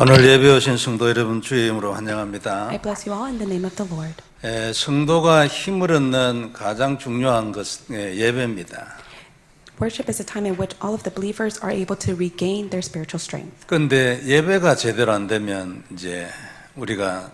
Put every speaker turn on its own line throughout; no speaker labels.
오늘 예배 오신 성도 여러분 주의 이름으로 환영합니다.
I bless you all in the name of the Lord.
성도가 힘을 얻는 가장 중요한 것은 예배입니다.
Worship is a time in which all of the believers are able to regain their spiritual strength.
그런데 예배가 제대로 안 되면 이제 우리가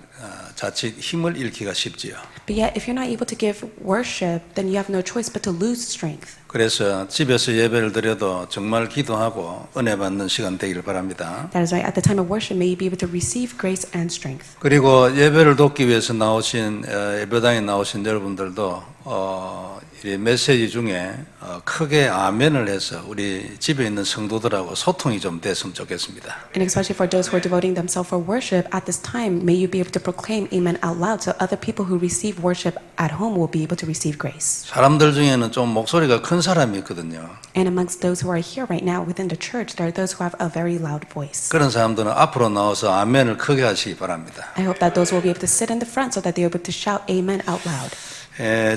자칫 힘을 잃기가 쉽지요.
But yet, if you're not able to give worship, then you have no choice but to lose strength.
그래서 집에서 예배를 드려도 정말 기도하고 은혜 받는 시간 되기를 바랍니다.
That is why at the time of worship, may you be able to receive grace and strength.
그리고 예배를 돕기 위해서 나오신 예배당에 나오신 여러분들도 이 메시지 중에 크게 아멘을 해서 우리 집에 있는 성도들하고 소통이 좀 됐으면 좋겠습니다.
And especially for those who are devoting themselves for worship, at this time, may you be able to proclaim amen out loud so other people who receive worship at home will be able to receive grace.
사람들 중에는 좀 목소리가 큰 사람이 있거든요.
And amongst those who are here right now within the church, there are those who have a very loud voice.
그런 사람들은 앞으로 나와서 아멘을 크게 하시기 바랍니다.
I hope that those will be able to sit in the front so that they will be able to shout amen out loud.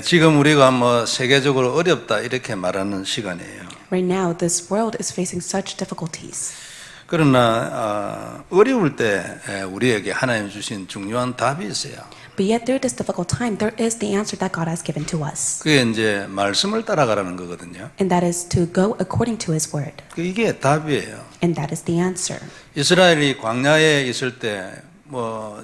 지금 우리가 세계적으로 어렵다 이렇게 말하는 시간이에요.
Right now, this world is facing such difficulties.
그러나 어려울 때 우리에게 하나님 주신 중요한 답이 있어요.
But yet, through this difficult time, there is the answer that God has given to us.
그게 이제 말씀을 따라가라는 거거든요.
And that is to go according to His word.
이게 답이에요.
And that is the answer.
이스라엘이 광야에 있을 때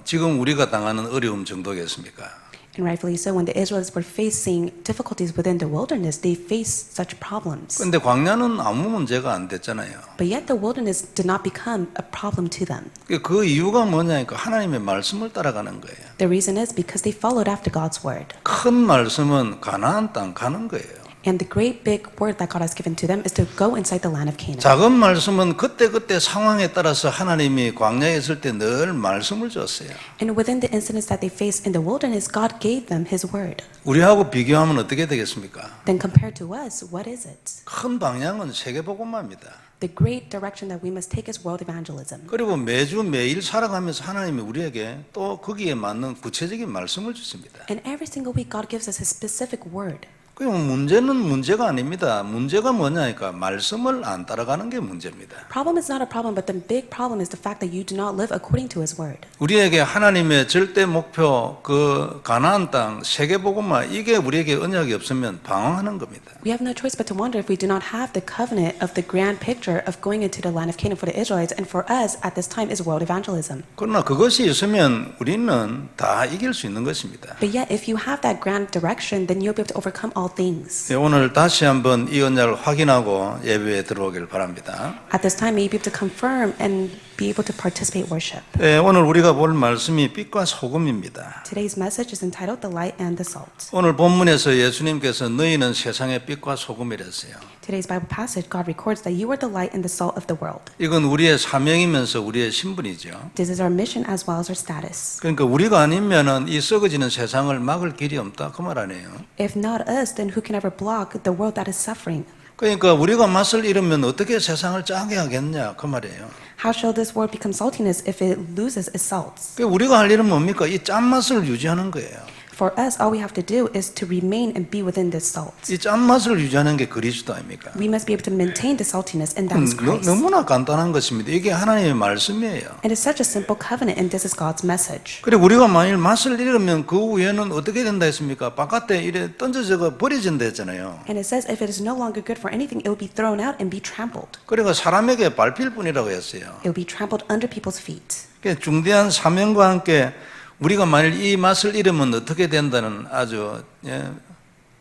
지금 우리가 당하는 어려움 정도겠습니까?
And rightfully so, when the Israelites were facing difficulties within the wilderness, they faced such problems.
그런데 광야는 아무 문제가 안 됐잖아요.
But yet, the wilderness did not become a problem to them.
그 이유가 뭐냐니까 하나님의 말씀을 따라가는 거예요.
The reason is because they followed after God's word.
큰 말씀은 가나안 땅 가는 거예요.
And the great big word that God has given to them is to go inside the land of Canaan.
작은 말씀은 그때그때 상황에 따라서 하나님이 광야에 있을 때 늘 말씀을 줬어요.
And within the incidents that they faced in the wilderness, God gave them His word.
우리하고 비교하면 어떻게 되겠습니까?
Then compared to us, what is it?
큰 방향은 세계복음화입니다.
The great direction that we must take is world evangelism.
그리고 매주 매일 살아가면서 하나님이 우리에게 또 거기에 맞는 구체적인 말씀을 주십니다.
And every single week, God gives us His specific word.
그럼 문제는 문제가 아닙니다. 문제가 뭐냐니까 말씀을 안 따라가는 게 문제입니다.
Problem is not a problem, but the big problem is the fact that you do not live according to His word.
우리에게 하나님의 절대 목표 그 가나안 땅 세계복음화 이게 우리에게 언약이 없으면 방황하는 겁니다.
We have no choice but to wonder if we do not have the covenant of the grand picture of going into the land of Canaan for the Israelites, and for us at this time is world evangelism.
그러나 그것이 있으면 우리는 다 이길 수 있는 것입니다.
But yet, if you have that grand direction, then you'll be able to overcome all things.
오늘 다시 한번 이 언약을 확인하고 예배에 들어오길 바랍니다.
At this time, may you be able to confirm and be able to participate worship.
오늘 우리가 볼 말씀이 빛과 소금입니다.
Today's message is entitled The Light and the Salt.
오늘 본문에서 예수님께서 너희는 세상의 빛과 소금이랬어요.
Today's Bible passage, God records that you are the light and the salt of the world.
이건 우리의 사명이면서 우리의 신분이죠.
This is our mission as well as our status.
그러니까 우리가 아니면은 이 썩어지는 세상을 막을 길이 없다 그 말 아니에요.
If not us, then who can ever block the world that is suffering?
그러니까 우리가 맛을 잃으면 어떻게 세상을 짜게 하겠냐 그 말이에요.
How shall this world become saltiness if it loses its salts?
그러니까 우리가 할 일은 뭡니까? 이 짠맛을 유지하는 거예요.
For us, all we have to do is to remain and be within this salt.
이 짠맛을 유지하는 게 그리스도 아닙니까?
We must be able to maintain the saltiness, and that is Christ.
너무나 간단한 것입니다. 이게 하나님의 말씀이에요.
It is such a simple covenant, and this is God's message.
그리고 우리가 만일 맛을 잃으면 그 후에는 어떻게 된다 했습니까? 바깥에 이래 던져져가 버려진다 했잖아요.
And it says if it is no longer good for anything, it will be thrown out and be trampled.
그러니까 사람에게 밟힐 뿐이라고 했어요.
It will be trampled under people's feet.
그러니까 중대한 사명과 함께 우리가 만일 이 맛을 잃으면 어떻게 된다는 아주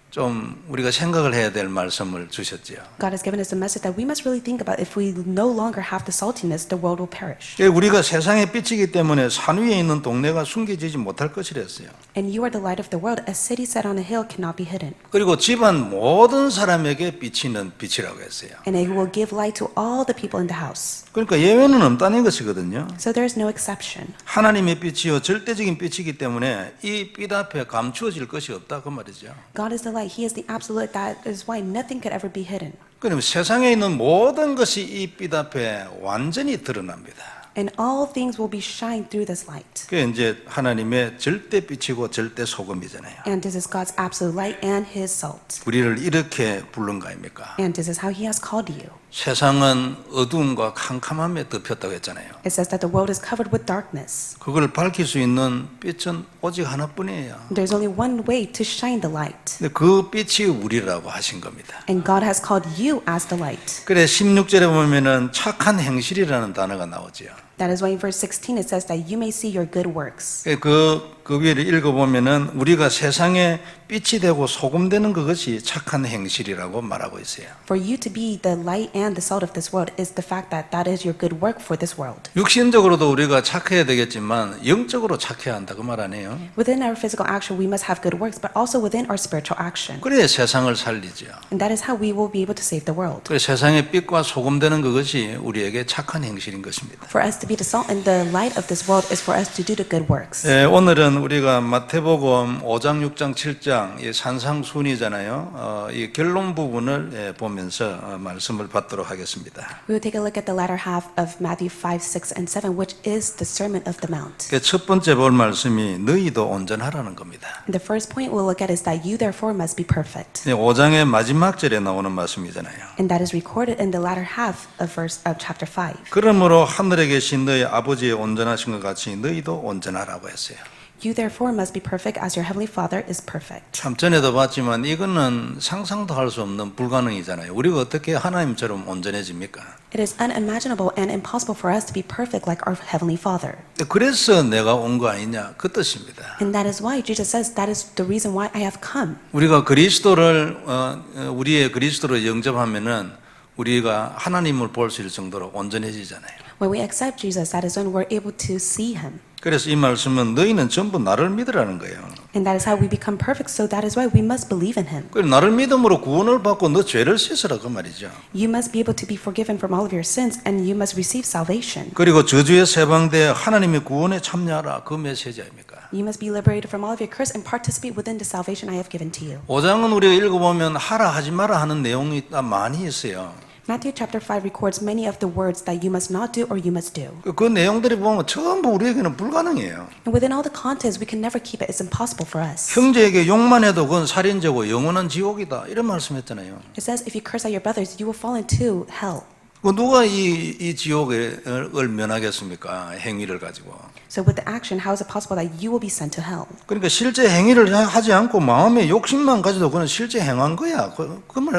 좀 우리가 생각을 해야 될 말씀을 주셨지요.
God has given us a message that we must really think about. If we no longer have the saltiness, the world will perish.
우리가 세상의 빛이기 때문에 산 위에 있는 동네가 숨겨지지 못할 것이랬어요.
And you are the light of the world. A city set on a hill cannot be hidden.
그리고 집안 모든 사람에게 비치는 빛이라고 했어요.
And it will give light to all the people in the house.
그러니까 예외는 없다는 것이거든요.
So there is no exception.
하나님의 빛이요 절대적인 빛이기 때문에 이 빛 앞에 감추어질 것이 없다 그 말이죠.
God is the light. He is the absolute. That is why nothing could ever be hidden.
그럼 세상에 있는 모든 것이 이 빛 앞에 완전히 드러납니다.
and all things will be shined through this light.
그게 이제 하나님의 절대 빛이고 절대 소금이잖아요.
And this is God's absolute light and His salt.
우리를 이렇게 부른 거 아닙니까?
And this is how He has called you.
세상은 어두움과 캄캄함에 덮였다고 했잖아요.
It says that the world is covered with darkness.
그걸 밝힐 수 있는 빛은 오직 하나뿐이에요.
There's only one way to shine the light.
근데 그 빛이 우리라고 하신 겁니다.
And God has called you as the light.
그래 16절에 보면은 착한 행실이라는 단어가 나오죠.
That is why in verse 16 it says that you may see your good works.
그 위를 읽어보면은 우리가 세상에 빛이 되고 소금 되는 그것이 착한 행실이라고 말하고 있어요.
For you to be the light and the salt of this world is the fact that that is your good work for this world.
육신적으로도 우리가 착해야 되겠지만 영적으로 착해야 한다 그 말 아니에요.
Within our physical action we must have good works, but also within our spiritual action.
그래야 세상을 살리죠.
And that is how we will be able to save the world.
그래 세상에 빛과 소금 되는 그것이 우리에게 착한 행실인 것입니다.
For us to be the salt and the light of this world is for us to do the good works.
오늘은 우리가 마태복음 5장, 6장, 7장 이 산상순이잖아요. 이 결론 부분을 보면서 말씀을 받도록 하겠습니다.
We will take a look at the latter half of Matthew 5, 6, and 7, which is the Sermon of the Mount.
첫 번째 볼 말씀이 너희도 온전하라는 겁니다.
And the first point we'll look at is that you therefore must be perfect.
5장의 마지막 절에 나오는 말씀이잖아요.
And that is recorded in the latter half of chapter 5.
그러므로 하늘에 계신 너희 아버지의 온전하신 것 같이 너희도 온전하라고 했어요.
You therefore must be perfect as your heavenly Father is perfect.
참 전에도 봤지만 이거는 상상도 할 수 없는 불가능이잖아요. 우리가 어떻게 하나님처럼 온전해집니까?
It is unimaginable and impossible for us to be perfect like our heavenly Father.
그래서 내가 온 거 아니냐 그 뜻입니다.
And that is why Jesus says that is the reason why I have come.
우리가 그리스도를 우리의 그리스도로 영접하면은 우리가 하나님을 볼 수 있을 정도로 온전해지잖아요.
When we accept Jesus, that is when we're able to see Him.
그래서 이 말씀은 너희는 전부 나를 믿으라는 거예요.
And that is how we become perfect, so that is why we must believe in Him.
그래서 나를 믿음으로 구원을 받고 너 죄를 씻으라 그 말이죠.
You must be able to be forgiven from all of your sins, and you must receive salvation.
그리고 저주의 세방되어 하나님의 구원에 참여하라 그 메시지 아닙니까?
You must be liberated from all of your curse and participate within the salvation I have given to you.
5장은 우리가 읽어보면 하라 하지 마라 하는 내용이 많이 있어요.
Matthew chapter 5 records many of the words that you must not do or you must do.
그 내용들이 보면 전부 우리에게는 불가능해요.
And within all the contents, we can never keep it. It's impossible for us.
형제에게 욕만 해도 그건 살인죄고 영원한 지옥이다 이런 말씀했잖아요.
It says if you curse at your brothers, you will fall into hell.
누가 이 지옥을 면하겠습니까? 행위를 가지고.
So with the action, how is it possible that you will be sent to hell?
그러니까 실제 행위를 하지 않고 마음의 욕심만 가지고 그는 실제 행한 거야.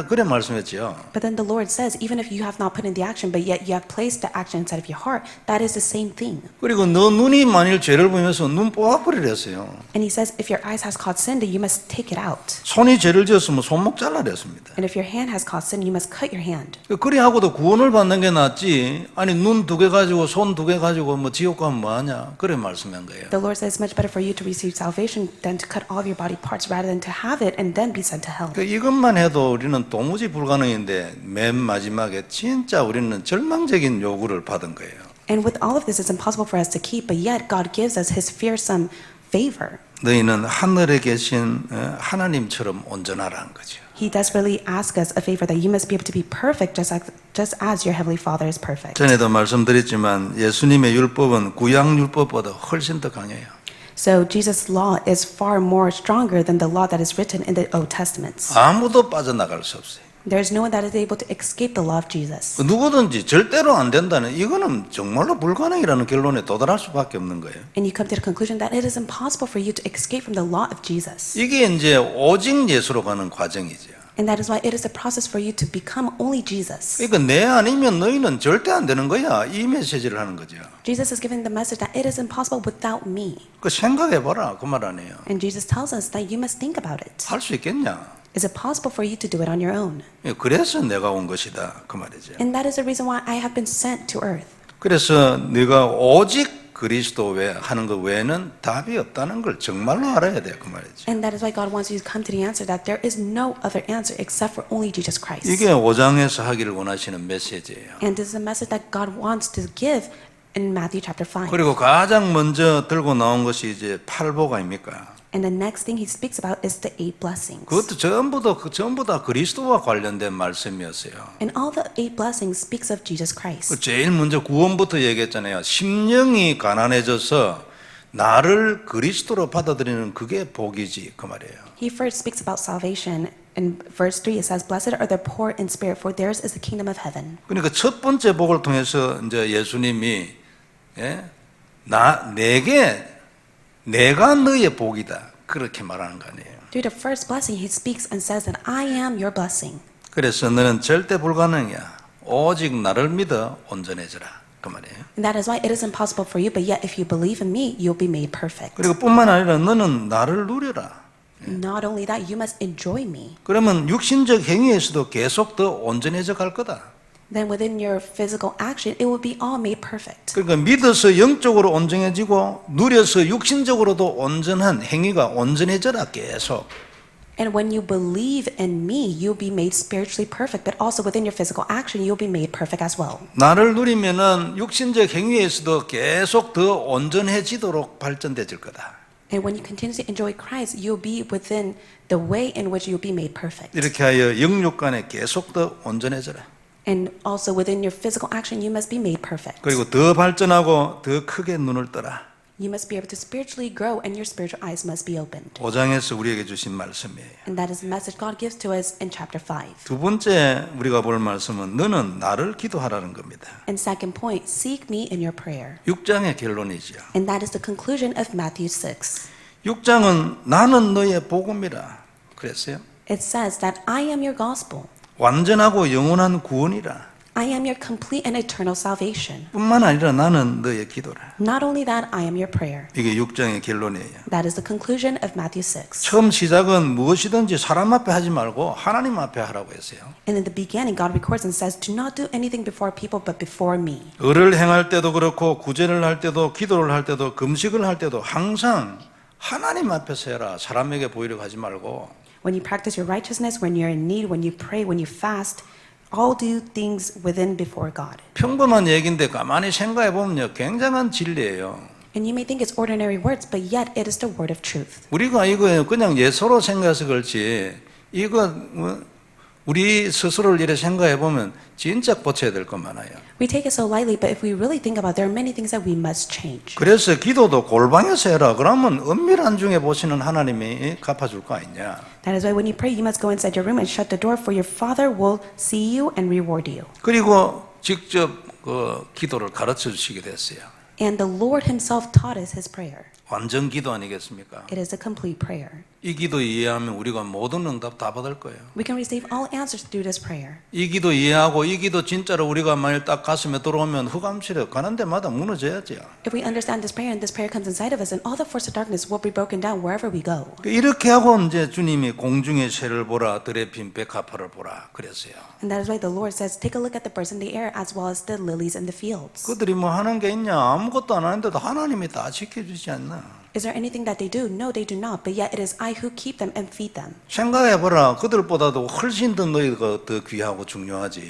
그래 말씀했지요.
But then the Lord says, even if you have not put in the action, but yet you have placed the action inside of your heart, that is the same thing.
그리고 너 눈이 만일 죄를 보면서 눈 뽑아버리랬어요.
And He says, if your eyes has caught sin, then you must take it out.
손이 죄를 지었으면 손목 잘라냈습니다.
And if your hand has caught sin, you must cut your hand.
그리 하고도 구원을 받는 게 낫지. 아니 눈 2개 가지고 손 2개 가지고 뭐 지옥 가면 뭐하냐. 그래 말씀한 거예요.
The Lord says it's much better for you to receive salvation than to cut all of your body parts rather than to have it and then be sent to hell.
이것만 해도 우리는 도무지 불가능인데 맨 마지막에 진짜 우리는 절망적인 요구를 받은 거예요.
And with all of this, it's impossible for us to keep, but yet God gives us His fearsome favor.
너희는 하늘에 계신 하나님처럼 온전하라는 거죠.
He desperately asks us a favor that you must be able to be perfect just as your heavenly Father is perfect.
전에도 말씀드렸지만 예수님의 율법은 구약 율법보다 훨씬 더 강해요.
So Jesus' law is far more stronger than the law that is written in the Old Testaments.
아무도 빠져나갈 수 없어요.
There is no one that is able to escape the law of Jesus.
누구든지 절대로 안 된다는 이거는 정말로 불가능이라는 결론에 도달할 수밖에 없는 거예요.
And you come to the conclusion that it is impossible for you to escape from the law of Jesus.
이게 이제 오직 예수로 가는 과정이죠.
And that is why it is a process for you to become only Jesus.
그러니까 내 아니면 너희는 절대 안 되는 거야. 이 메시지를 하는 거죠.
Jesus is giving the message that it is impossible without me.
그 생각해봐라 그 말 아니에요.
And Jesus tells us that you must think about it.
할 수 있겠냐?
Is it possible for you to do it on your own?
그래서 내가 온 것이다 그 말이죠.
And that is the reason why I have been sent to earth.
그래서 네가 오직 그리스도 하는 것 외에는 답이 없다는 걸 정말로 알아야 돼 그 말이죠.
And that is why God wants you to come to the answer that there is no other answer except for only Jesus Christ.
이게 5장에서 하기를 원하시는 메시지예요.
And this is a message that God wants to give in Matthew chapter 5.
그리고 가장 먼저 들고 나온 것이 이제 팔복 아닙니까?
And the next thing he speaks about is the 8 blessings.
그것도 전부 다 그리스도와 관련된 말씀이었어요.
And all the 8 blessings speaks of Jesus Christ.
제일 먼저 구원부터 얘기했잖아요. 심령이 가난해져서 나를 그리스도로 받아들이는 그게 복이지 그 말이에요.
He first speaks about salvation. In verse 3 it says, Blessed are the poor in spirit, for theirs is the kingdom of heaven.
그러니까 첫 번째 복을 통해서 이제 예수님이 내가 너의 복이다 그렇게 말하는 거 아니에요.
Through the first blessing, he speaks and says that I am your blessing.
그래서 너는 절대 불가능이야. 오직 나를 믿어 온전해져라 그 말이에요.
And that is why it is impossible for you, but yet if you believe in me, you'll be made perfect.
그리고 뿐만 아니라 너는 나를 누려라.
Not only that, you must enjoy me.
그러면 육신적 행위에서도 계속 더 온전해져 갈 거다.
Then within your physical action, it will be all made perfect.
그러니까 믿어서 영적으로 온전해지고 누려서 육신적으로도 온전한 행위가 온전해져라 계속.
And when you believe in me, you'll be made spiritually perfect, but also within your physical action, you'll be made perfect as well.
나를 누리면은 육신적 행위에서도 계속 더 온전해지도록 발전되질 거다.
And when you continue to enjoy Christ, you'll be within the way in which you'll be made perfect.
이렇게 하여 영육 간에 계속 더 온전해져라.
And also within your physical action, you must be made perfect.
그리고 더 발전하고 더 크게 눈을 떠라.
You must be able to spiritually grow, and your spiritual eyes must be opened.
5장에서 우리에게 주신 말씀이에요.
And that is the message God gives to us in chapter 5.
두 번째 우리가 볼 말씀은 너는 나를 기도하라는 겁니다.
And second point, seek me in your prayer.
6장의 결론이죠.
And that is the conclusion of Matthew 6.
6장은 나는 너의 복음이라 그랬어요.
It says that I am your gospel.
완전하고 영원한 구원이라.
I am your complete and eternal salvation.
뿐만 아니라 나는 너의 기도라.
Not only that, I am your prayer.
이게 6장의 결론이에요.
That is the conclusion of Matthew 6.
처음 시작은 무엇이든지 사람 앞에 하지 말고 하나님 앞에 하라고 했어요.
And in the beginning, God records and says, do not do anything before people, but before me.
을을 행할 때도 그렇고 구제를 할 때도 기도를 할 때도 금식을 할 때도 항상 하나님 앞에서 해라. 사람에게 보이려고 하지 말고.
When you practice your righteousness, when you're in need, when you pray, when you fast, all do things within before God.
평범한 얘기인데 가만히 생각해 보면요, 굉장한 진리예요.
And you may think it's ordinary words, but yet it is the word of truth.
우리가 이거 그냥 예서로 생각해서 그렇지, 이거 우리 스스로를 이렇게 생각해 보면 진짜 고쳐야 될 것 많아요.
We take it so lightly, but if we really think about it, there are many things that we must change.
그래서 기도도 골방에서 해라. 그러면 은밀한 중에 보시는 하나님이 갚아줄 거 아니냐.
That is why when you pray, you must go inside your room and shut the door, for your Father will see you and reward you.
그리고 직접 그 기도를 가르쳐 주시게 됐어요.
And the Lord himself taught us his prayer.
완전 기도 아니겠습니까?
It is a complete prayer.
이 기도 이해하면 우리가 모든 응답 다 받을 거예요.
We can receive all answers through this prayer.
이 기도 이해하고 이 기도 진짜로 우리가 만일 딱 가슴에 들어오면 흑암시려 가는 데마다 무너져야죠.
If we understand this prayer and this prayer comes inside of us, and all the force of darkness will be broken down wherever we go.
이렇게 하고 이제 주님이 공중의 새를 보라, 들의 핀 백합화를 보라 그랬어요.
And that is why the Lord says, take a look at the birds in the air as well as the lilies in the fields.
그들이 뭐 하는 게 있냐? 아무것도 안 하는데도 하나님이 다 지켜주지 않나?
Is there anything that they do? No, they do not. But yet it is I who keep them and feed them.
생각해보라. 그들보다도 훨씬 더 너희가 더 귀하고 중요하지.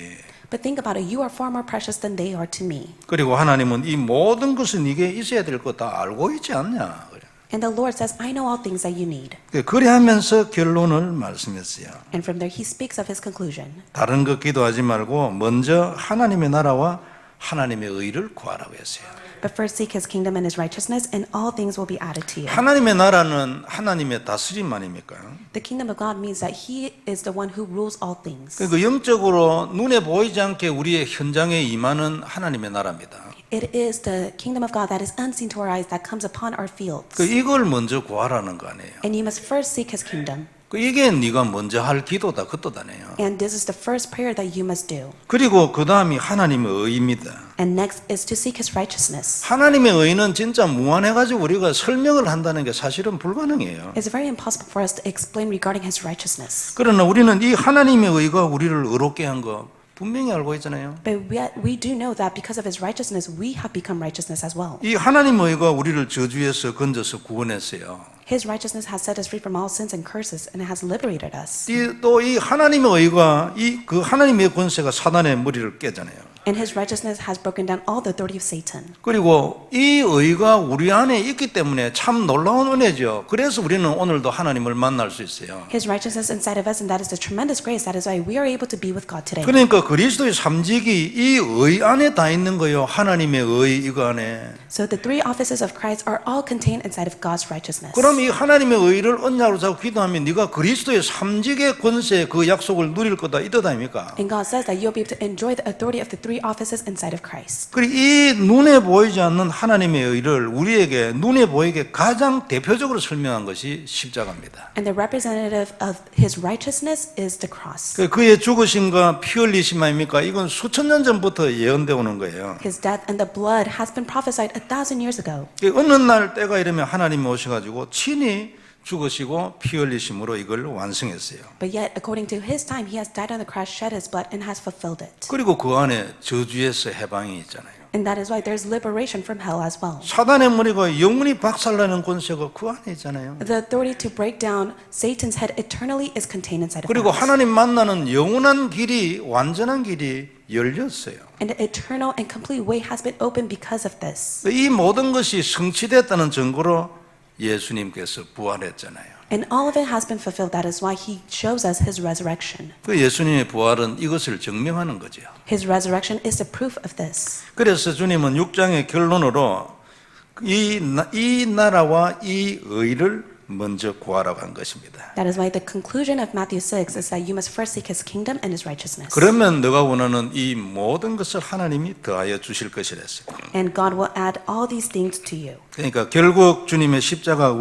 But think about it. You are far more precious than they are to me.
그리고 하나님은 이 모든 것은 네게 있어야 될 거 다 알고 있지 않냐?
And the Lord says, I know all things that you need.
그래 하면서 결론을 말씀했어요.
And from there he speaks of his conclusion.
다른 거 기도하지 말고 먼저 하나님의 나라와 하나님의 의를 구하라고 했어요.
But first seek his kingdom and his righteousness, and all things will be added to you.
하나님의 나라는 하나님의 다스림 아닙니까?
The kingdom of God means that he is the one who rules all things.
그 영적으로 눈에 보이지 않게 우리의 현장에 임하는 하나님의 나라입니다.
It is the kingdom of God that is unseen to our eyes that comes upon our fields.
이걸 먼저 구하라는 거 아니에요.
And you must first seek his kingdom.
이게 네가 먼저 할 기도다 그 뜻 아니에요.
And this is the first prayer that you must do.
그리고 그 다음이 하나님의 의입니다.
And next is to seek his righteousness.
하나님의 의는 진짜 무한해가지고 우리가 설명을 한다는 게 사실은 불가능해요.
It's very impossible for us to explain regarding his righteousness.
그러나 우리는 이 하나님의 의가 우리를 의롭게 한 거 분명히 알고 있잖아요.
But yet we do know that because of his righteousness, we have become righteousness as well.
이 하나님의 의가 우리를 저주에서 건져서 구원했어요.
His righteousness has set us free from all sins and curses, and it has liberated us.
또 이 하나님의 의가 그 하나님의 권세가 사단의 머리를 깨잖아요.
And his righteousness has broken down all the authority of Satan.
그리고 이 의가 우리 안에 있기 때문에 참 놀라운 은혜죠. 그래서 우리는 오늘도 하나님을 만날 수 있어요.
His righteousness inside of us, and that is the tremendous grace. That is why we are able to be with God today.
그러니까 그리스도의 삼직이 이 의 안에 다 있는 거예요. 하나님의 의 이거 안에.
So the three offices of Christ are all contained inside of God's righteousness.
그럼 이 하나님의 의를 언약으로 잡고 기도하면 네가 그리스도의 삼직의 권세 그 약속을 누릴 거다 이 뜻 아닙니까?
And God says that you'll be able to enjoy the authority of the three offices inside of Christ.
그리고 이 눈에 보이지 않는 하나님의 의를 우리에게 눈에 보이게 가장 대표적으로 설명한 것이 십자가입니다.
And the representative of his righteousness is the cross.
그의 죽으심과 피 흘리심 아닙니까? 이건 수천 년 전부터 예언되어 오는 거예요.
His death and the blood has been prophesied 1,000 years ago.
어느 날 때가 이르면 하나님이 오셔가지고 친히 죽으시고 피 흘리심으로 이걸 완성했어요.
But yet, according to his time, he has died on the cross, shed his blood, and has fulfilled it.
그리고 그 안에 저주에서 해방이 있잖아요.
And that is why there's liberation from hell as well.
사단의 머리가 영원히 박살나는 권세가 그 안에 있잖아요.
The authority to break down Satan's head eternally is contained inside of
그리고
us.
하나님 만나는 영원한 길이 완전한 길이 열렸어요.
And the eternal and complete way has been opened because of this.
이 모든 것이 성취됐다는 증거로 예수님께서 부활했잖아요.
And all of it has been fulfilled. That is why he shows us his resurrection.
그 예수님의 부활은 이것을 증명하는 거죠.
His resurrection is the proof of this.
그래서 주님은 6장의 결론으로 이 나라와 이 의를 먼저 구하라고 한 것입니다.
That is why the conclusion of Matthew 6 is that you must first seek his kingdom and his righteousness.
그러면 너가 원하는 이 모든 것을 하나님이 더하여 주실 것이라 했어요.
And God will add all these things to you.
그러니까 결국 주님의 십자가가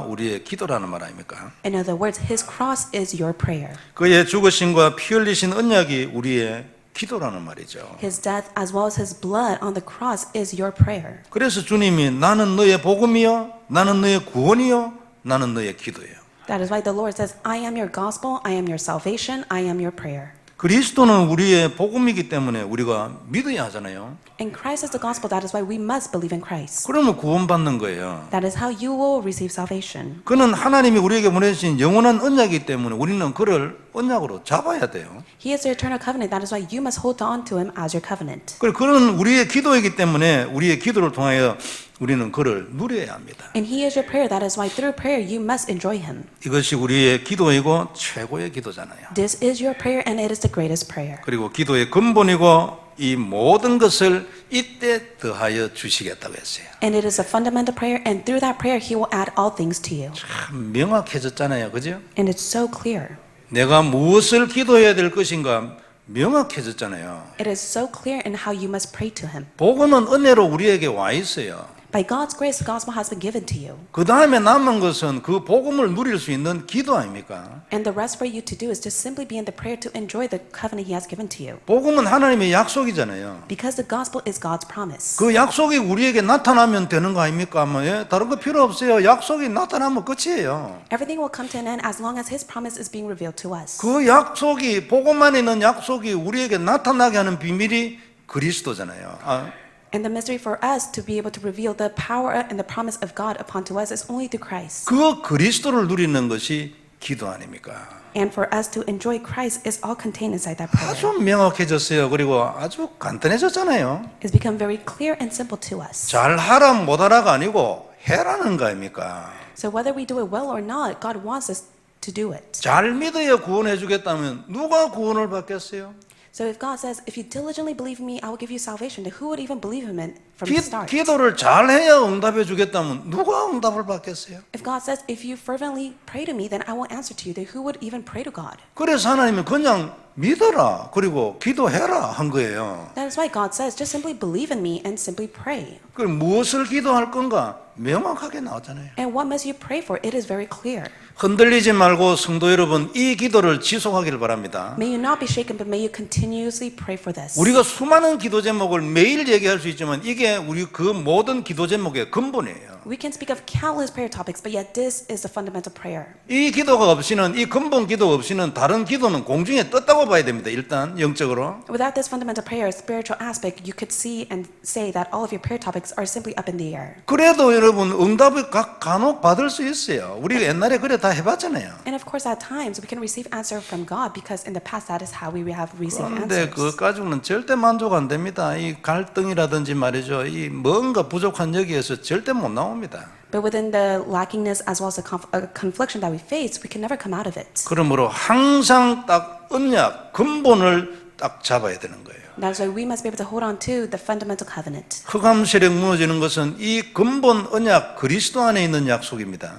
우리의 기도라는 말 아닙니까?
In other words, his cross is your prayer.
그의 죽으심과 피 흘리신 언약이 우리의 기도라는 말이죠.
His death as well as his blood on the cross is your prayer.
그래서 주님이 나는 너의 복음이요, 나는 너의 구원이요, 나는 너의 기도예요.
That is why the Lord says, I am your gospel, I am your salvation, I am your prayer.
그리스도는 우리의 복음이기 때문에 우리가 믿어야 하잖아요.
And Christ is the gospel. That is why we must believe in Christ.
그러면 구원받는 거예요.
That is how you will receive salvation.
그는 하나님이 우리에게 보내주신 영원한 언약이기 때문에 우리는 그를 언약으로 잡아야 돼요.
He is the eternal covenant. That is why you must hold on to him as your covenant.
그리고 그는 우리의 기도이기 때문에 우리의 기도를 통하여 우리는 그를 누려야 합니다.
And he is your prayer. That is why through prayer you must enjoy him.
이것이 우리의 기도이고 최고의 기도잖아요.
This is your prayer and it is the greatest prayer.
그리고 기도의 근본이고 이 모든 것을 이때 더하여 주시겠다고 했어요.
And it is a fundamental prayer, and through that prayer he will add all things to you.
참 명확해졌잖아요. 그죠?
And it's so clear.
내가 무엇을 기도해야 될 것인가 명확해졌잖아요.
It is so clear in how you must pray to him.
복음은 은혜로 우리에게 와 있어요.
By God's grace, the gospel has been given to you.
그 다음에 남은 것은 그 복음을 누릴 수 있는 기도 아닙니까?
And the rest for you to do is just simply be in the prayer to enjoy the covenant he has given to you.
복음은 하나님의 약속이잖아요.
Because the gospel is God's promise.
그 약속이 우리에게 나타나면 되는 거 아닙니까? 뭐, 다른 거 필요 없어요. 약속이 나타나면 끝이에요.
Everything will come to an end as long as his promise is being revealed to us.
그 약속이 복음 안에 있는 약속이 우리에게 나타나게 하는 비밀이 그리스도잖아요.
And the mystery for us to be able to reveal the power and the promise of God upon to us is only through Christ.
그 그리스도를 누리는 것이 기도 아닙니까?
And for us to enjoy Christ is all contained inside that prayer.
아주 명확해졌어요. 그리고 아주 간단해졌잖아요.
It's become very clear and simple to us.
잘하라 못하라가 아니고 해라는 거 아닙니까?
So whether we do it well or not, God wants us to do it.
잘 믿어야 구원해 주겠다면 누가 구원을 받겠어요?
So if God says, if you diligently believe in me, I will give you salvation, then who would even believe him in from the start?
기도를 잘해야 응답해 주겠다면 누가 응답을 받겠어요?
If God says, if you fervently pray to me, then I will answer to you, then who would even pray to God?
그래서 하나님은 그냥 믿어라 그리고 기도해라 한 거예요.
That is why God says, just simply believe in me and simply pray.
그럼 무엇을 기도할 건가 명확하게 나왔잖아요.
And what must you pray for? It is very clear.
흔들리지 말고 성도 여러분 이 기도를 지속하기를 바랍니다.
May you not be shaken, but may you continuously pray for this.
우리가 수많은 기도 제목을 매일 얘기할 수 있지만 이게 우리 그 모든 기도 제목의 근본이에요.
We can speak of countless prayer topics, but yet this is the fundamental prayer.
이 기도가 없이는 이 근본 기도 없이는 다른 기도는 공중에 떴다고 나눠봐야 됩니다. 일단 영적으로.
Without this fundamental prayer, spiritual aspect, you could see and say that all of your prayer topics are simply up in the air.
그래도 여러분 응답을 간혹 받을 수 있어요. 우리가 옛날에 그래 다 해봤잖아요.
And of course, at times, we can receive answer from God because in the past, that is how we have received
그런데
answers.
그것 가지고는 절대 만족 안 됩니다. 이 갈등이라든지 말이죠. 이 뭔가 부족한 여기에서 절대 못 나옵니다.
But within the lackingness as well as the confliction that we face, we can never come out of it.
그러므로 항상 딱 언약, 근본을 딱 잡아야 되는 거예요.
That's why we must be able to hold on to the fundamental covenant.
흑암 세력 무너지는 것은 이 근본 언약 그리스도 안에 있는 약속입니다.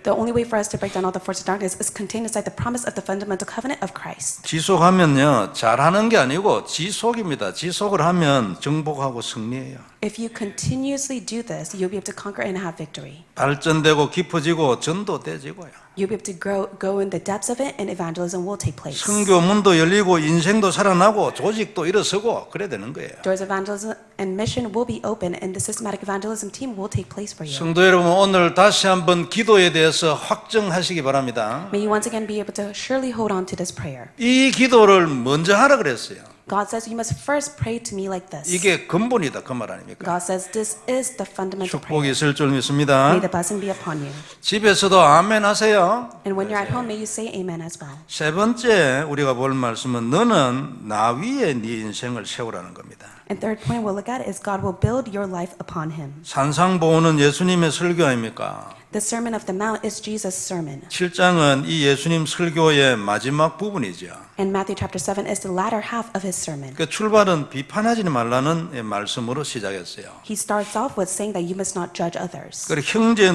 The only way for us to break down all the forces of darkness is contained inside the promise of the fundamental covenant of Christ.
지속하면요, 잘하는 게 아니고 지속입니다. 지속을 하면 정복하고 승리해요.
If you continuously do this, you'll be able to conquer and have victory.
발전되고 깊어지고 전도돼지고요.
You'll be able to go in the depths of it, and evangelism will take place.
선교 문도 열리고 인생도 살아나고 조직도 일어서고 그래야 되는 거예요.
Doors of evangelism and mission will be open, and the systematic evangelism team will take place for you.
성도 여러분, 오늘 다시 한번 기도에 대해서 확정하시기 바랍니다.
May you once again be able to surely hold on to this prayer.
이 기도를 먼저 하라 그랬어요.
God says you must first pray to me like this.
이게 근본이다 그 말 아닙니까?
God says this is the fundamental
축복이
prayer.
있을 줄 믿습니다.
May the blessing be upon you.
집에서도 아멘 하세요.
And when you're at home, may you say amen as well.
세 번째 우리가 볼 말씀은 너는 나 위에 네 인생을 세우라는 겁니다.
And third point we'll look at is God will build your life upon him.
산상보호는 예수님의 설교 아닙니까?
The Sermon of the Mount is Jesus' sermon.
7장은 이 예수님 설교의 마지막 부분이죠.
And Matthew chapter 7 is the latter half of his sermon.
그 출발은 비판하지 말라는 말씀으로 시작했어요.
He starts off with saying that you must not judge others.
그리고 형제의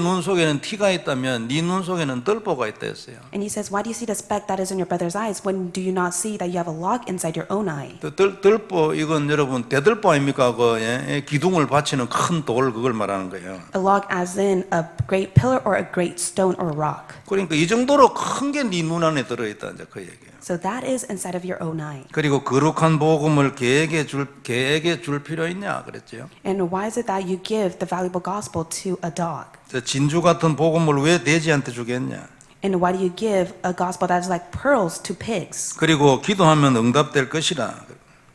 눈 속에는 티가 있다면 네 눈 속에는 뜰보가 있다 했어요.
And he says, why do you see the speck that is in your brother's eyes when do you not see that you have a log inside your own eye?
뜰보 이건 여러분 대들보 아닙니까? 그 기둥을 받치는 큰 돌 그걸 말하는 거예요.
A log as in a great pillar or a great stone or rock.
그러니까 이 정도로 큰 게 네 눈 안에 들어있다 이제 그 얘기예요.
So that is inside of your own eye.
그리고 거룩한 복음을 개에게 줄 필요 있냐 그랬죠.
And why is it that you give the valuable gospel to a dog?
저 진주 같은 복음을 왜 돼지한테 주겠냐?
And why do you give a gospel that is like pearls to pigs?
그리고 기도하면 응답될 것이라.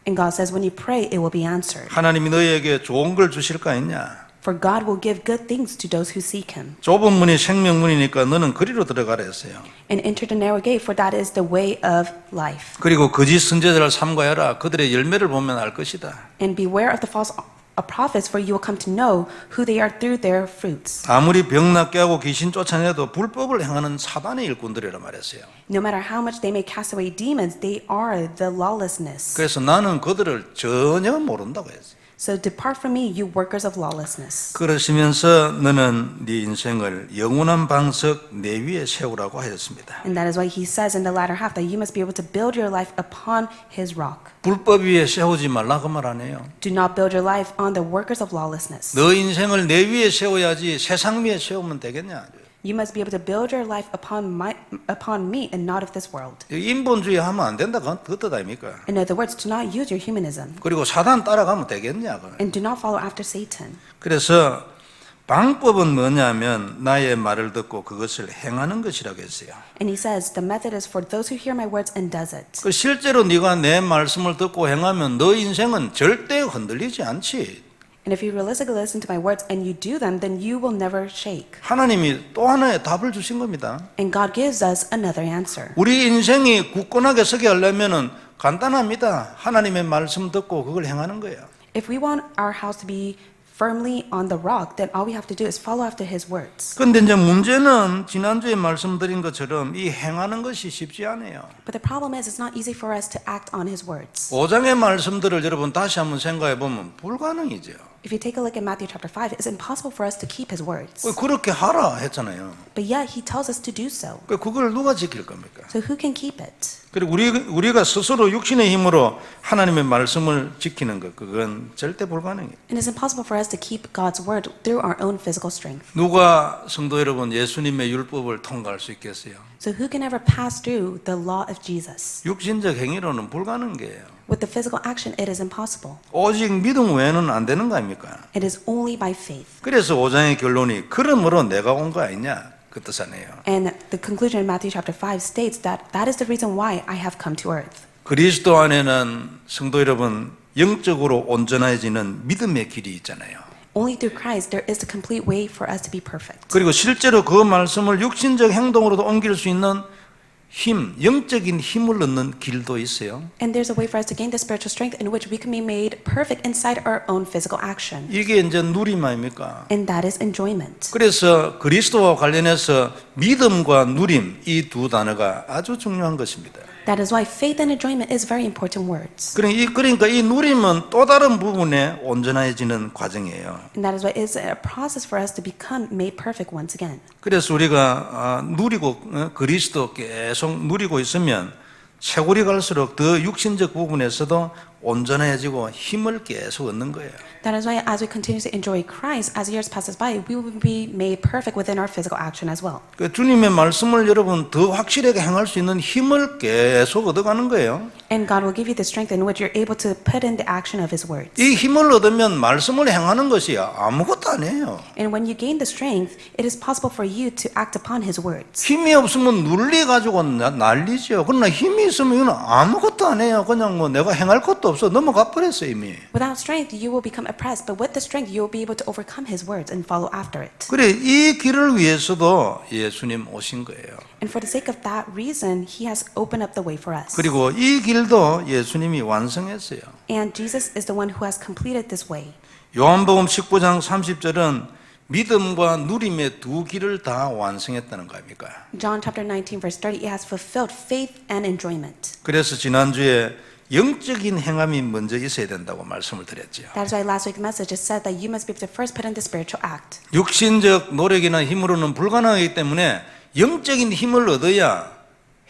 And God says when you pray, it will be answered.
하나님이 너희에게 좋은 걸 주실 거 아니냐?
For God will give good things to those who seek Him.
좁은 문이 생명문이니까 너는 그리로 들어가라 했어요.
And enter the narrow gate, for that is the way of life.
그리고 거짓 선지자를 삼가해라. 그들의 열매를 보면 알 것이다.
And beware of the false prophets, for you will come to know who they are through their fruits.
아무리 병 낫게 하고 귀신 쫓아내도 불법을 행하는 사단의 일꾼들이라 말했어요.
No matter how much they may cast away demons, they are the lawlessness.
그래서 나는 그들을 전혀 모른다고 했어요.
So depart from me, you workers of lawlessness.
그러시면서 너는 네 인생을 영원한 방석 내 위에 세우라고 하였습니다.
And that is why he says in the latter half that you must be able to build your life upon his rock.
불법 위에 세우지 말라 그 말 아니에요.
Do not build your life on the workers of lawlessness.
너 인생을 내 위에 세워야지 세상 위에 세우면 되겠냐.
You must be able to build your life upon me and not of this world.
인본주의 하면 안 된다 그 뜻 아닙니까?
In other words, do not use your humanism.
그리고 사단 따라가면 되겠냐.
And do not follow after Satan.
그래서 방법은 뭐냐면 나의 말을 듣고 그것을 행하는 것이라고 했어요.
And he says, the method is for those who hear my words and does it.
그 실제로 네가 내 말씀을 듣고 행하면 너 인생은 절대 흔들리지 않지.
And if you realistically listen to my words and you do them, then you will never shake.
하나님이 또 하나의 답을 주신 겁니다.
And God gives us another answer.
우리 인생이 굳건하게 서게 하려면은 간단합니다. 하나님의 말씀 듣고 그걸 행하는 거예요.
If we want our house to be firmly on the rock, then all we have to do is follow after his words.
그런데 이제 문제는 지난주에 말씀드린 것처럼 이 행하는 것이 쉽지 않아요.
But the problem is it's not easy for us to act on his words.
5장의 말씀들을 여러분 다시 한번 생각해 보면 불가능이죠.
If you take a look at Matthew chapter 5, it's impossible for us to keep his words.
그렇게 하라 했잖아요.
But yet he tells us to do so.
그걸 누가 지킬 겁니까?
So who can keep it?
그리고 우리가 스스로 육신의 힘으로 하나님의 말씀을 지키는 것 그건 절대 불가능해요.
And it's impossible for us to keep God's word through our own physical strength.
누가 성도 여러분 예수님의 율법을 통과할 수 있겠어요?
So who can ever pass through the law of Jesus?
육신적 행위로는 불가능해요.
With the physical action, it is impossible.
오직 믿음 외에는 안 되는 거 아닙니까?
It is only by faith.
그래서 5장의 결론이 그러므로 내가 온 거 아니냐? 그 뜻 아니에요.
And the conclusion in Matthew chapter 5 states that that is the reason why I have come to earth.
그리스도 안에는 성도 여러분 영적으로 온전해지는 믿음의 길이 있잖아요.
Only through Christ there is the complete way for us to be perfect.
그리고 실제로 그 말씀을 육신적 행동으로도 옮길 수 있는 힘, 영적인 힘을 얻는 길도 있어요.
And there's a way for us to gain the spiritual strength in which we can be made perfect inside our own physical action.
이게 이제 누림 아닙니까?
And that is enjoyment.
그래서 그리스도와 관련해서 믿음과 누림 이 두 단어가 아주 중요한 것입니다.
That is why faith and enjoyment is very important words.
그러니까 이 누림은 또 다른 부분에 온전해지는 과정이에요.
And that is why it's a process for us to become made perfect once again.
그래서 우리가 누리고 그리스도 계속 누리고 있으면 세월이 갈수록 더 육신적 부분에서도 온전해지고 힘을 계속 얻는 거예요.
That is why as we continue to enjoy Christ, as years passes by, we will be made perfect within our physical action as well.
그 주님의 말씀을 여러분 더 확실하게 행할 수 있는 힘을 계속 얻어가는 거예요.
And God will give you the strength in which you're able to put in the action of His words.
이 힘을 얻으면 말씀을 행하는 것이 아무것도 아니에요.
And when you gain the strength, it is possible for you to act upon His words.
힘이 없으면 눌리 가지고 난리죠. 그러나 힘이 있으면 이건 아무것도 아니에요. 그냥 뭐 내가 행할 것도 없어 넘어가 버렸어 이미.
Without strength, you will become oppressed, but with the strength, you will be able to overcome His words and follow after it.
그래 이 길을 위해서도 예수님 오신 거예요.
And for the sake of that reason, He has opened up the way for us.
그리고 이 길도 예수님이 완성했어요.
And Jesus is the one who has completed this way.
요한복음 19장 30절은 믿음과 누림의 두 길을 다 완성했다는 거 아닙니까?
John chapter 19 verse 30, it has fulfilled faith and enjoyment.
그래서 지난주에 영적인 행함이 먼저 있어야 된다고 말씀을 드렸죠.
That is why last week's message is said that you must be able to first put in the spiritual act.
육신적 노력이나 힘으로는 불가능하기 때문에 영적인 힘을 얻어야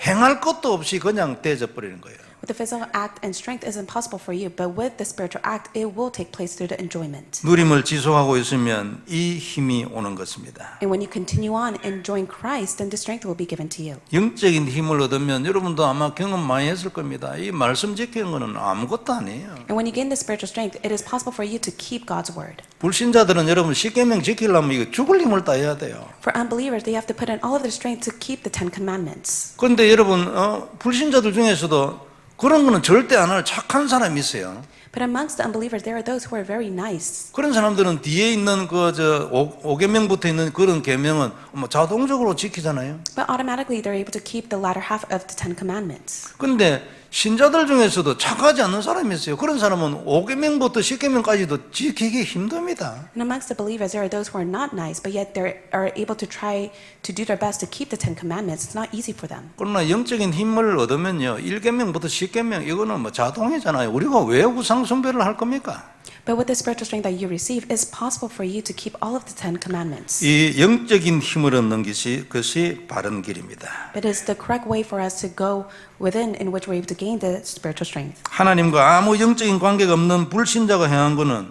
행할 것도 없이 그냥 떼져 버리는 거예요.
With the physical act and strength is impossible for you, but with the spiritual act, it will take place through the enjoyment.
누림을 지속하고 있으면 이 힘이 오는 것입니다.
And when you continue on enjoying Christ, then the strength will be given to you.
영적인 힘을 얻으면 여러분도 아마 경험 많이 했을 겁니다. 이 말씀 지키는 거는 아무것도 아니에요.
And when you gain the spiritual strength, it is possible for you to keep God's word.
불신자들은 여러분 십계명 지키려면 이거 죽을 힘을 다해야 돼요.
For unbelievers, they have to put in all of their strength to keep the Ten Commandments.
그런데 여러분 불신자들 중에서도 그런 거는 절대 안 할 착한 사람이 있어요.
But amongst the unbelievers, there are those who are very nice.
그런 사람들은 뒤에 있는 오계명부터 있는 그런 계명은 자동적으로 지키잖아요.
But automatically, they're able to keep the latter half of the Ten Commandments.
근데 신자들 중에서도 착하지 않는 사람이 있어요. 그런 사람은 5계명부터 10계명까지도 지키기 힘듭니다.
And amongst the believers, there are those who are not nice, but yet they are able to try to do their best to keep the Ten Commandments. It's not easy for them.
그러나 영적인 힘을 얻으면요. 1계명부터 10계명 이거는 자동이잖아요. 우리가 왜 우상 숭배를 할 겁니까?
But with the spiritual strength that you receive, it's possible for you to keep all of the Ten Commandments.
이 영적인 힘을 얻는 것이 바른 길입니다.
It is the correct way for us to go within in which we're able to gain the spiritual strength.
하나님과 아무 영적인 관계가 없는 불신자가 행한 거는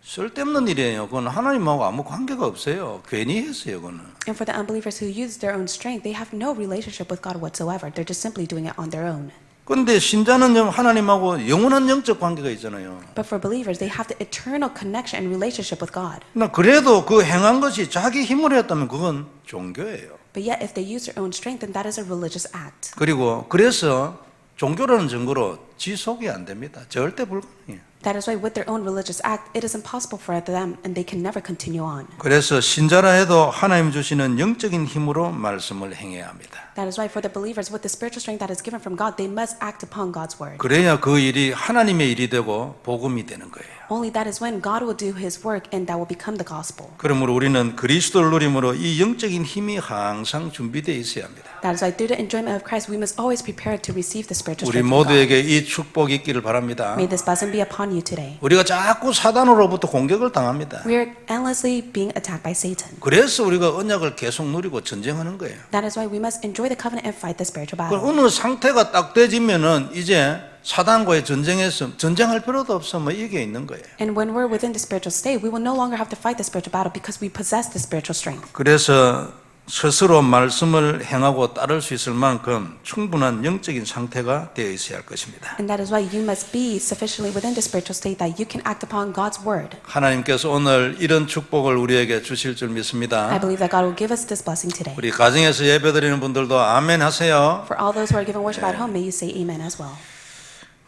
쓸데없는 일이에요. 그건 하나님하고 아무 관계가 없어요. 괜히 했어요, 그거는.
And for the unbelievers who use their own strength, they have no relationship with God whatsoever. They're just simply doing it on their own.
그런데 신자는 하나님하고 영원한 영적 관계가 있잖아요.
But for believers, they have the eternal connection and relationship with God.
그러나 그래도 그 행한 것이 자기 힘으로 했다면 그건 종교예요.
But yet, if they use their own strength, then that is a religious act.
그리고 그래서 종교라는 증거로 지속이 안 됩니다. 절대 불가능해요.
That is why with their own religious act, it is impossible for them and they can never continue on.
그래서 신자라 해도 하나님 주시는 영적인 힘으로 말씀을 행해야 합니다.
That is why for the believers, with the spiritual strength that is given from God, they must act upon God's word.
그래야 그 일이 하나님의 일이 되고 복음이 되는 거예요.
Only that is when God will do His work and that will become the gospel.
그러므로 우리는 그리스도를 누림으로 이 영적인 힘이 항상 준비되어 있어야 합니다.
That is why through the enjoyment of Christ, we must always prepare to receive the spiritual
우리
strength from God.
모두에게 이 축복이 있기를 바랍니다.
May this blessing be upon you today.
우리가 자꾸 사단으로부터 공격을 당합니다.
We are endlessly being attacked by Satan.
그래서 우리가 언약을 계속 누리고 전쟁하는 거예요.
That is why we must enjoy the covenant and fight the spiritual
그
battle.
어느 상태가 딱 되지면은 이제 사단과의 전쟁에서 전쟁할 필요도 없어 뭐 이게 있는 거예요.
And when we're within the spiritual state, we will no longer have to fight the spiritual battle because we possess the spiritual strength.
그래서 스스로 말씀을 행하고 따를 수 있을 만큼 충분한 영적인 상태가 되어 있어야 할 것입니다.
And that is why you must be sufficiently within the spiritual state that you can act upon God's word.
하나님께서 오늘 이런 축복을 우리에게 주실 줄
I
믿습니다.
believe that God will give us this blessing today.
우리 가정에서 예배드리는 분들도 아멘 하세요.
For all those who are giving worship at home, may you say amen as well.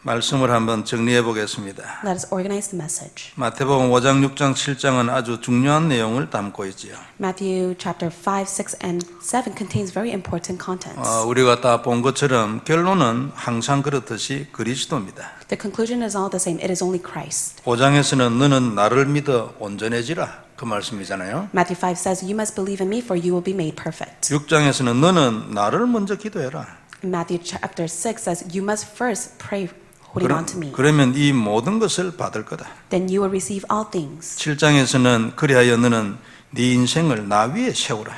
말씀을 한번 정리해 보겠습니다.
Let us organize the message.
마태복음 5장, 6장, 7장은 아주 중요한 내용을 담고 있지요.
Matthew chapter 5, 6, and 7 contains very important contents.
우리가 다 본 것처럼 결론은 항상 그렇듯이 그리스도입니다.
The conclusion is all the same. It is only Christ.
5장에서는 너는 나를 믿어 온전해지라 그 말씀이잖아요.
Matthew 5 says, you must believe in me for you will be made perfect.
6장에서는 너는 나를 먼저 기도해라.
Matthew chapter 6 says, you must first pray holding on to me.
그러면 이 모든 것을 받을 거다.
Then you will receive all things.
7장에서는 그리하여 너는 네 인생을 나 위에 세우라.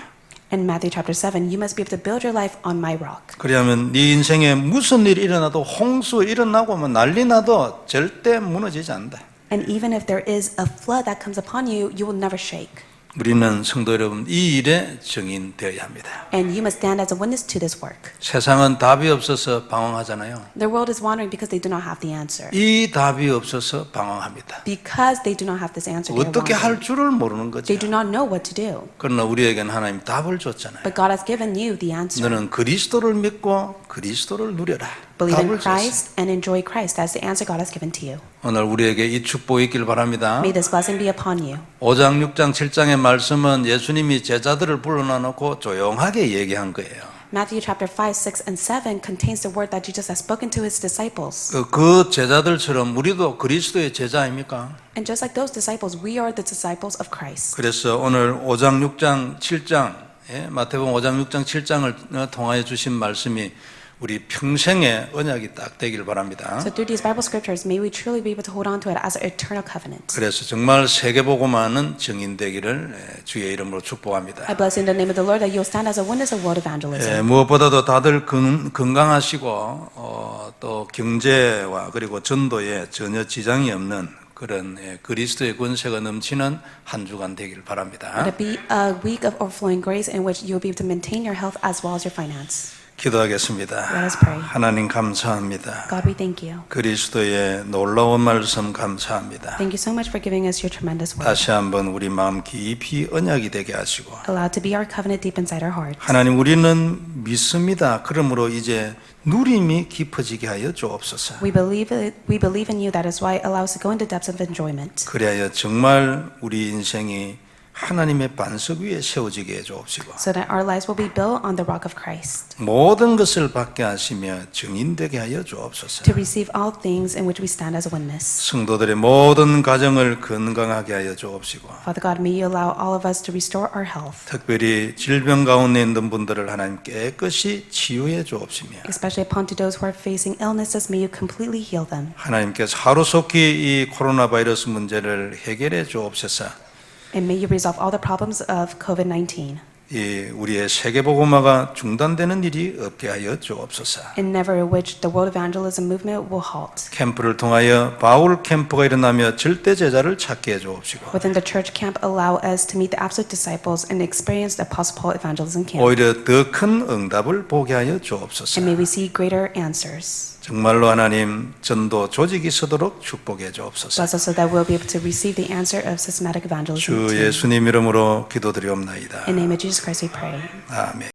In Matthew chapter 7, you must be able to build your life on my rock.
그러면 네 인생에 무슨 일이 일어나도 홍수 일어나고 뭐 난리 나도 절대 무너지지 않는다.
And even if there is a flood that comes upon you, you will never shake.
우리는 성도 여러분 이 일에 증인되어야 합니다.
And you must stand as a witness to this work.
세상은 답이 없어서 방황하잖아요.
The world is wandering because they do not have the answer.
이 답이 없어서 방황합니다.
Because they do not have this answer, they are
어떻게 할
wandering.
줄을 모르는 거죠.
They do not know what to do.
그러나 우리에게는 하나님 답을 줬잖아요.
But God has given you the answer.
너는 그리스도를 믿고 그리스도를 누려라.
Believe in
답을 줬어요.
Christ and enjoy Christ. That's the answer God has given to you.
오늘 우리에게 이 축복이 있길 바랍니다.
May this blessing be upon you.
5장, 6장, 7장의 말씀은 예수님이 제자들을 불러놔 놓고 조용하게 얘기한 거예요.
Matthew chapter 5, 6, and 7 contains the word that Jesus has spoken to his disciples.
그 제자들처럼 우리도 그리스도의 제자 아닙니까?
And just like those disciples, we are the disciples of Christ.
그래서 오늘 5장, 6장, 7장, 마태복음 5장, 6장, 7장을 통하여 주신 말씀이 우리 평생의 언약이 딱 되길 바랍니다.
So through these Bible scriptures, may we truly be able to hold on to it as an eternal covenant.
그래서 정말 세계복음화는 증인되기를 주의 이름으로 축복합니다.
I bless in the name of the Lord that you will stand as a witness of world evangelism.
무엇보다도 다들 건강하시고 또 경제와 그리고 전도에 전혀 지장이 없는 그런 그리스도의 권세가 넘치는 한 주간 되길 바랍니다.
Let it be a week of overflowing grace in which you will be able to maintain your health as well as your finance.
기도하겠습니다.
Let us pray.
하나님 감사합니다.
God, we thank you.
그리스도의 놀라운 말씀 감사합니다.
Thank you so much for giving us your tremendous word.
다시 한번 우리 마음 깊이 언약이 되게 하시고
Allowed to be our covenant deep inside our hearts.
하나님 우리는 믿습니다. 그러므로 이제 누림이 깊어지게 하여 주옵소서.
We believe in you. That is why allow us to go into depths of enjoyment.
그래야 정말 우리 인생이 하나님의 반석 위에 세워지게 해 주옵시고
So that our lives will be built on the rock of Christ.
모든 것을 받게 하시며 증인되게 하여 주옵소서.
To receive all things in which we stand as a witness.
성도들의 모든 가정을 건강하게 하여 주옵시고
Father God, may you allow all of us to restore our health.
특별히 질병 가운데 있는 분들을 하나님 깨끗이 치유해 주옵시며
Especially upon to those who are facing illnesses, may you completely heal them.
하나님께서 하루속히 이 코로나 바이러스 문제를 해결해 주옵소서.
And may you resolve all the problems of COVID-19.
이 우리의 세계복음화가 중단되는 일이 없게 하여 주옵소서.
And never in which the world evangelism movement will halt.
캠프를 통하여 바울 캠프가 일어나며 절대 제자를 찾게 해 주옵시고
Within the church camp, allow us to meet the absolute disciples and experience the Apostle Paul evangelism camp.
오히려 더 큰 응답을 보게 하여 주옵소서.
And may we see greater answers.
정말로 하나님 전도 조직이 서도록 축복해 주옵소서.
Bless us so that we'll be able to receive the answer of systematic evangelism.
주 예수님 이름으로 기도드리옵나이다.
In the name of Jesus Christ we pray.
아멘.